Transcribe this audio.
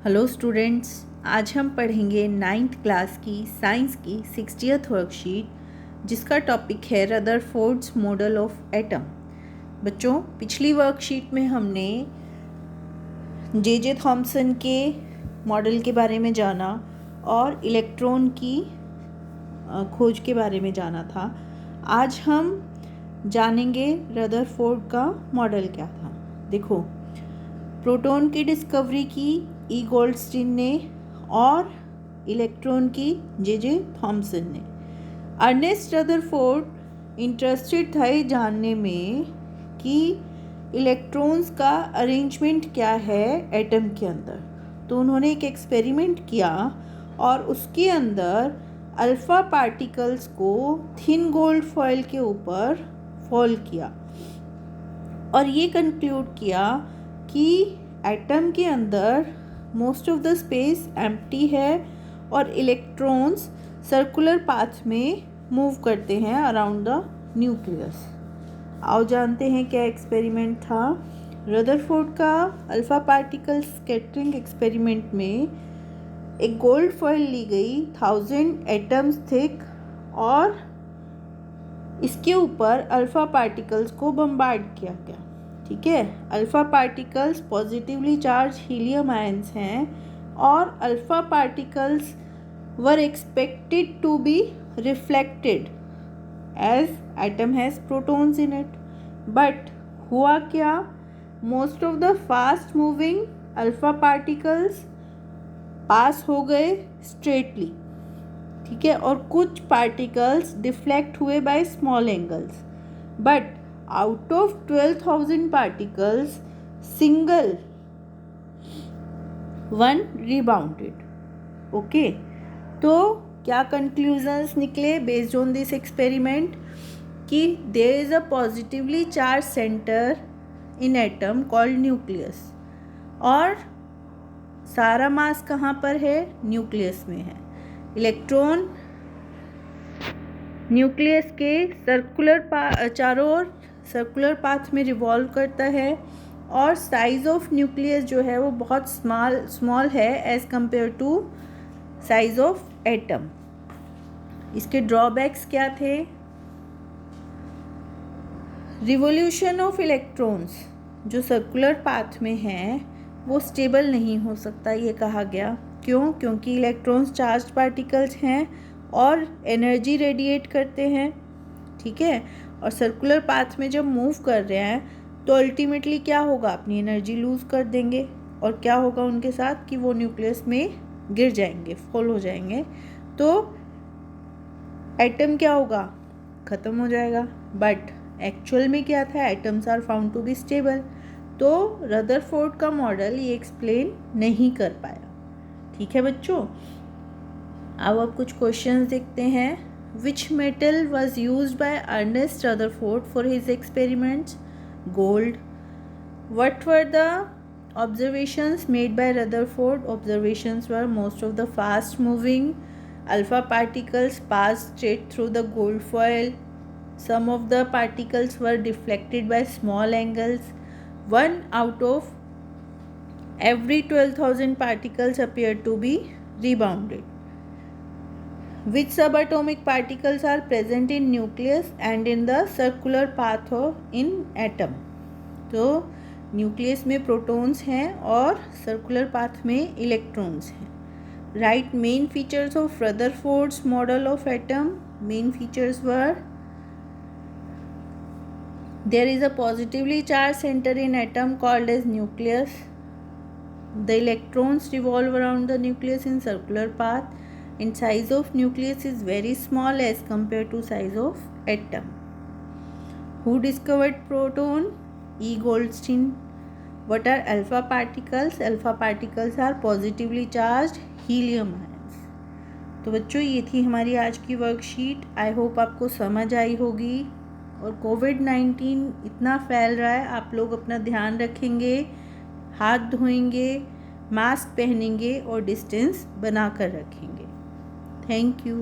Hello students, आज हम पढ़ेंगे 9th क्लास की साइंस की 60th वर्कशीट जिसका टॉपिक है रदरफोर्ड्स मॉडल ऑफ एटम। बच्चों, पिछली वर्कशीट में हमने जे थॉमसन के मॉडल के बारे में जाना और इलेक्ट्रॉन की खोज के बारे में जाना था। आज हम जानेंगे रदरफोर्ड का मॉडल क्या था। देखो, प्रोटॉन की डिस्कवरी की ई गोल्डस्टीन ने और इलेक्ट्रॉन की जे थॉमसन ने। अर्नेस्ट रदरफोर्ड इंटरेस्टेड था ये जानने में कि इलेक्ट्रॉन्स का अरेंजमेंट क्या है एटम के अंदर। तो उन्होंने एक एक्सपेरिमेंट किया और उसके अंदर अल्फ़ा पार्टिकल्स को थिन गोल्ड फॉयल के ऊपर फॉल किया और ये कंक्लूड किया कि एटम के अंदर most of the space empty है और इलेक्ट्रॉन्स सर्कुलर पाथ में मूव करते हैं अराउंड द न्यूक्लियस। आओ जानते हैं क्या एक्सपेरिमेंट था। रदरफोर्ड का अल्फ़ा पार्टिकल स्कैटरिंग एक्सपेरिमेंट में एक गोल्ड फॉयल ली गई 1000 एटम्स थिक और इसके ऊपर अल्फ़ा पार्टिकल्स को बम्बार्ड किया गया। ठीक है, alpha particles positively charge helium ions हैं और alpha particles were expected to be reflected as atom has protons in it. But हुआ क्या, most of the fast moving alpha particles pass हो गए स्ट्रेटली, ठीक है, और कुछ पार्टिकल्स डिफ्लेक्ट हुए by small angles. But out of 12,000 particles, single one rebounded. Okay, तो क्या कंक्लूजन्स निकले बेस्ड ऑन दिस एक्सपेरिमेंट कि there is a positively charge center in atom called nucleus और सारा मास कहाँ पर है, न्यूक्लियस में है। इलेक्ट्रॉन न्यूक्लियस के चारों ओर सर्कुलर पाथ में रिवॉल्व करता है और साइज ऑफ न्यूक्लियस जो है वो बहुत स्मॉल है as compare to size of atom. इसके ड्रॉबैक्स क्या थे? रिवोल्यूशन ऑफ इलेक्ट्रॉन्स जो सर्कुलर पाथ में हैं वो स्टेबल नहीं हो सकता, ये कहा गया। क्यों? क्योंकि इलेक्ट्रॉन्स चार्ज पार्टिकल्स हैं और एनर्जी रेडिएट करते हैं, ठीक है, और सर्कुलर पाथ में जब मूव कर रहे हैं तो अल्टीमेटली क्या होगा, अपनी एनर्जी लूज़ कर देंगे और क्या होगा उनके साथ कि वो न्यूक्लियस में गिर जाएंगे, फॉल हो जाएंगे, तो एटम क्या होगा, ख़त्म हो जाएगा। बट एक्चुअल में क्या था, atoms are found to be stable. तो रदरफोर्ड का मॉडल ये एक्सप्लेन नहीं कर पाया। ठीक है बच्चों, अब कुछ क्वेश्चंस देखते हैं। Which metal was used by Ernest Rutherford for his experiments? Gold. What were the observations made by Rutherford? Observations were most of the fast moving alpha particles passed straight through the gold foil. Some of the particles were deflected by small angles. 1 out of every 12,000 particles appeared to be rebounded. Which subatomic particles are present in nucleus and in the circular path in atom? तो nucleus में protons हैं और circular path में electrons हैं। Right main features of Rutherford's model of atom. Main features were there is a positively charge center in atom called as nucleus. The electrons revolve around the nucleus in circular path and size of nucleus is very small as compared to size of atom. Who discovered proton? E. Goldstein. What are alpha particles? Alpha particles are positively charged helium ions. तो बच्चों, ये थी हमारी आज की worksheet. I hope आपको समझ आई होगी। और कोविड-19 इतना फैल रहा है, आप लोग अपना ध्यान रखेंगे, हाथ धोएंगे, मास्क पहनेंगे और डिस्टेंस बना कर रखेंगे। Thank you.